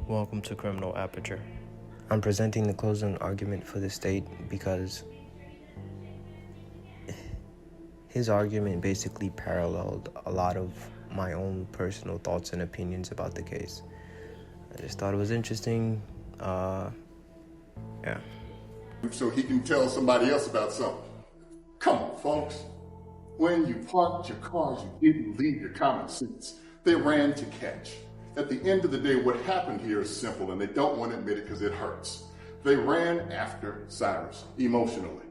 Welcome to Criminal Aperture. I'm presenting the closing argument for the state because his argument basically paralleled a lot of my own personal thoughts and opinions about the case. I just thought it was interesting. Yeah. So he can tell somebody else about something. Come on, folks. When you parked your cars, you didn't leave your common sense. They ran to catch. At the end of the day, what happened here is simple, and they don't want to admit it because it hurts. They ran after Cyrus emotionally.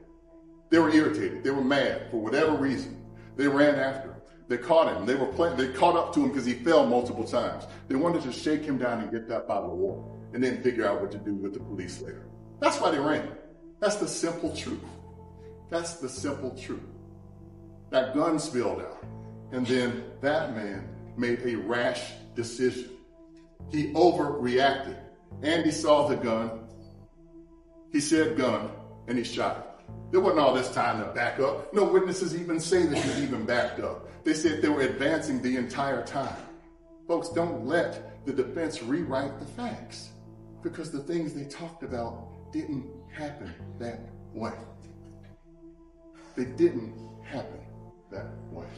They were irritated. They were mad for whatever reason. They ran after him. They caught him. They caught up to him because he fell multiple times. They wanted to shake him down and get that bottle of water and then figure out what to do with the police later. That's why they ran. That's the simple truth. That's the simple truth. That gun spilled out, and then that man made a rash decision. He overreacted. Andy saw the gun. He said gun, and he shot him. There wasn't all this time to back up. No witnesses even say that he even backed up. They said they were advancing the entire time. Folks, don't let the defense rewrite the facts, because the things they talked about didn't happen that way. They didn't happen that way.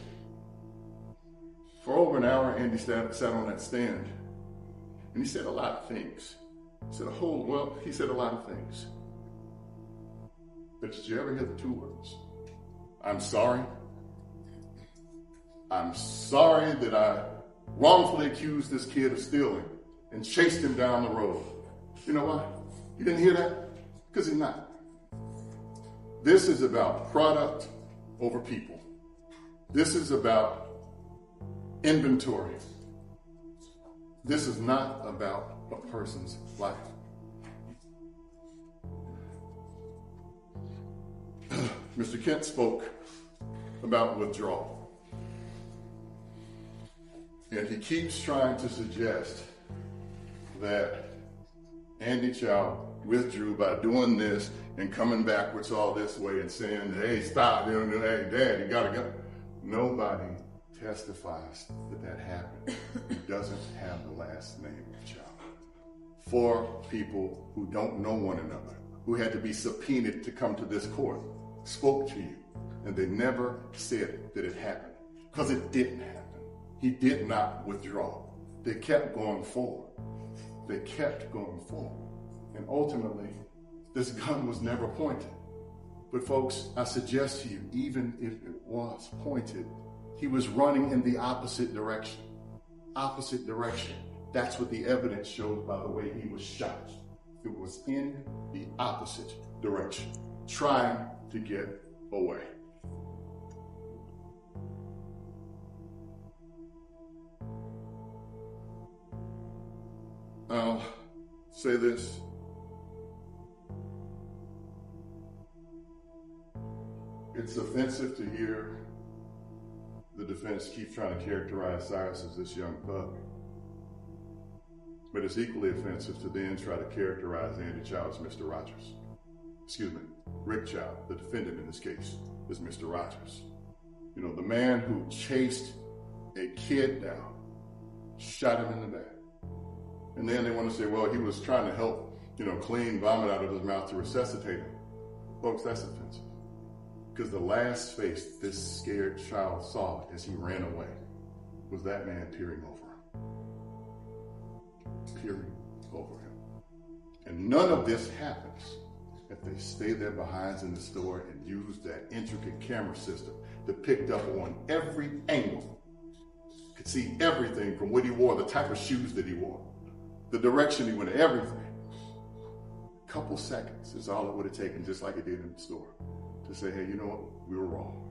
For over an hour, Andy sat on that stand, and he said a lot of things. He said a lot of things. But did you ever hear the two words? I'm sorry. I'm sorry that I wrongfully accused this kid of stealing and chased him down the road. You know why? You didn't hear that? Because he's not. This is about product over people. This is about inventory. This is not about a person's life. Mr. Kent spoke about withdrawal. And he keeps trying to suggest that Andy Chow withdrew by doing this and coming backwards all this way and saying, hey, stop, hey, Dad, you gotta go. Nobody testifies that happened. He doesn't have the last name of Chow. 4 people who don't know one another, who had to be subpoenaed to come to this court, spoke to you, and they never said that it happened, because it didn't happen. He did not withdraw. They kept going forward. They kept going forward. And ultimately, this gun was never pointed. But folks, I suggest to you, even if it was pointed, he was running in the opposite direction. Opposite direction. That's what the evidence shows by the way he was shot. It was in the opposite direction, trying to get away. I'll say this. It's offensive to hear the defense keep trying to characterize Cyrus as this young thug. But it's equally offensive to then try to characterize Andy Chow as Mr. Rogers. Excuse me, Rick Chow, the defendant in this case, is Mr. Rogers. You know, the man who chased a kid down, shot him in the back. And then they want to say, well, he was trying to help, clean vomit out of his mouth to resuscitate him. Folks, that's offensive. Because the last face this scared child saw as he ran away was that man peering over him. Peering over him. And none of this happens if they stay their behinds in the store and use that intricate camera system that picked up on every angle. Could see everything from what he wore, the type of shoes that he wore, the direction he went, everything. A couple seconds is all it would have taken, just like it did in the store, to say, hey, you know what, we were wrong.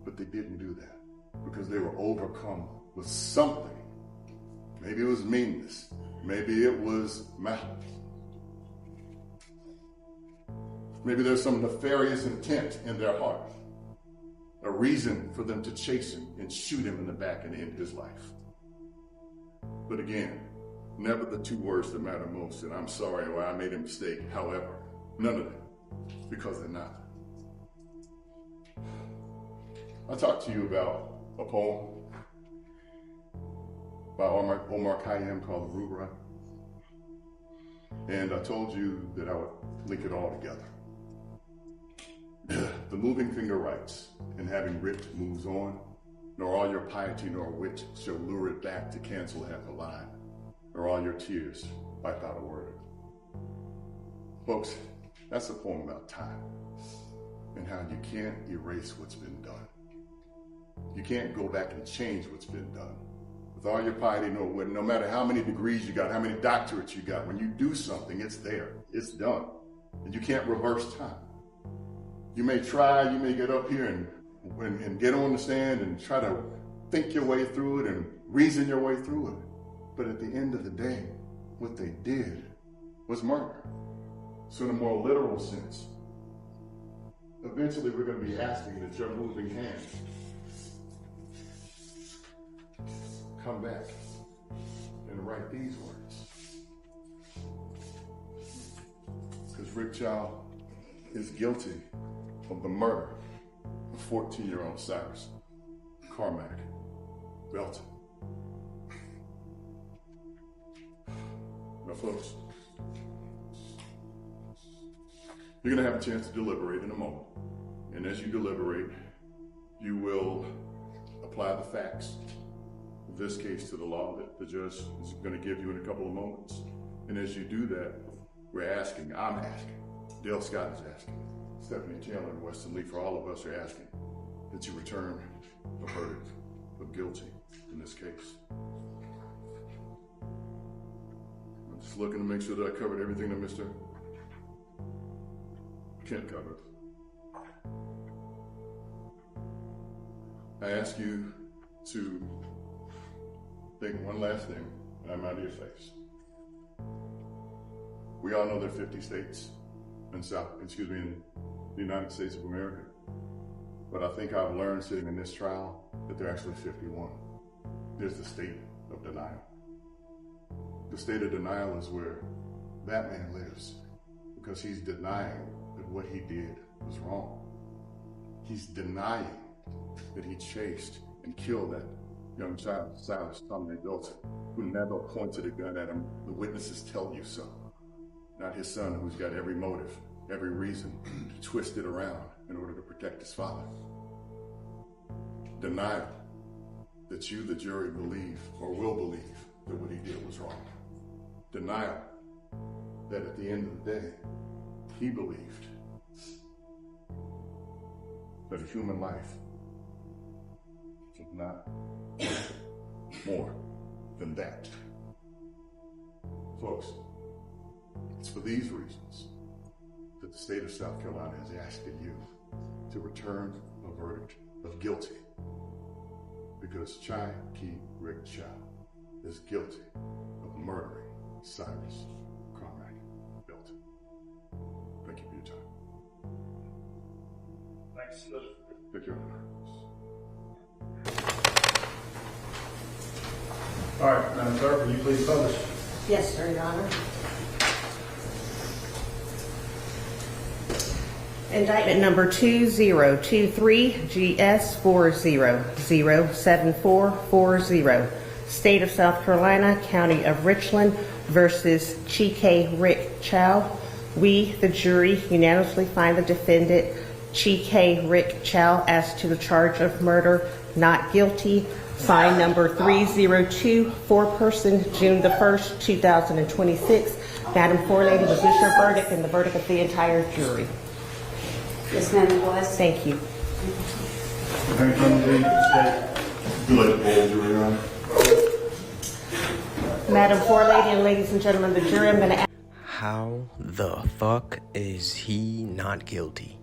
But they didn't do that because they were overcome with something. Maybe it was meanness. Maybe it was malice. Maybe there's some nefarious intent in their heart. A reason for them to chase him and shoot him in the back and end his life. But again, never the 2 words that matter most, and I'm sorry or I made a mistake. However, none of them, because they're not. I talked to you about a poem by Omar Khayyam called The Rubaiyat. And I told you that I would link it all together. The moving finger writes, and having writ moves on, nor all your piety nor wit shall lure it back to cancel half a line, nor all your tears wipe out a word. Folks, that's a poem about time, and how you can't erase what's been done. You can't go back and change what's been done. With all your piety, no matter how many degrees you got, how many doctorates you got, when you do something, it's there, it's done, and you can't reverse time. You may try, you may get up here and get on the stand and try to think your way through it and reason your way through it. But at the end of the day, what they did was murder. So in a more literal sense, eventually we're going to be asking that your moving hand come back and write these words. Because Rick Chow is guilty of the murder of 14-year-old Cyrus Carmack Belton. Now, folks, you're going to have a chance to deliberate in a moment. And as you deliberate, you will apply the facts of this case to the law that the judge is going to give you in a couple of moments. And as you do that, I'm asking, Dale Scott is asking, Stephanie Taylor and Weston Lee, for all of us are asking that you return a verdict of guilty in this case. I'm just looking to make sure that I covered everything that Mr. Kent covered. I ask you to think one last thing, and I'm out of your face. We all know there are 50 states in the United States of America. But I think I've learned sitting in this trial that there are actually 51. There's the state of denial. The state of denial is where that man lives because he's denying that what he did was wrong. He's denying that he chased and killed that young child, Cyrus Carmack Belton, who never pointed a gun at him. The witnesses tell you so. Not his son, who's got every motive, every reason to twist it around in order to protect his father. Denial that you, the jury, believe or will believe that what he did was wrong. Denial that at the end of the day, he believed that a human life was not more than that. Folks, it's for these reasons that the state of South Carolina is asking you to return a verdict of guilty, because Chai Key Rick Chow is guilty of murdering Cyrus Carmack Belton. Thank you for your time. Thanks, sir. Thank you. All right, Madam Clerk, will you please publish? Yes, sir, Your Honor. Indictment number 2023 GS 400740, State of South Carolina, County of Richland versus Chike Rick Chow. We, the jury, unanimously find the defendant, Chike Rick Chow, as to the charge of murder, not guilty. Fine number 302, foreperson, June the 1st, 2026. Madam Forelady, was this your verdict and the verdict of the entire jury? Yes, ma'am, it was. Thank you. Attorney from the state. You like the poll, jury, on? Madam Forelady and ladies and gentlemen of the jury, I'm going to ask. How the fuck is he not guilty?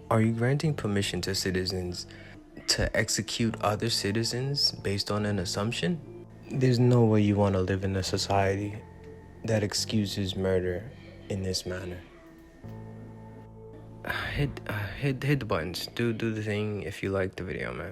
Are you granting permission to citizens to execute other citizens based on an assumption? There's no way you want to live in a society that excuses murder in this manner. Hit the buttons. Do the thing if you like the video, man.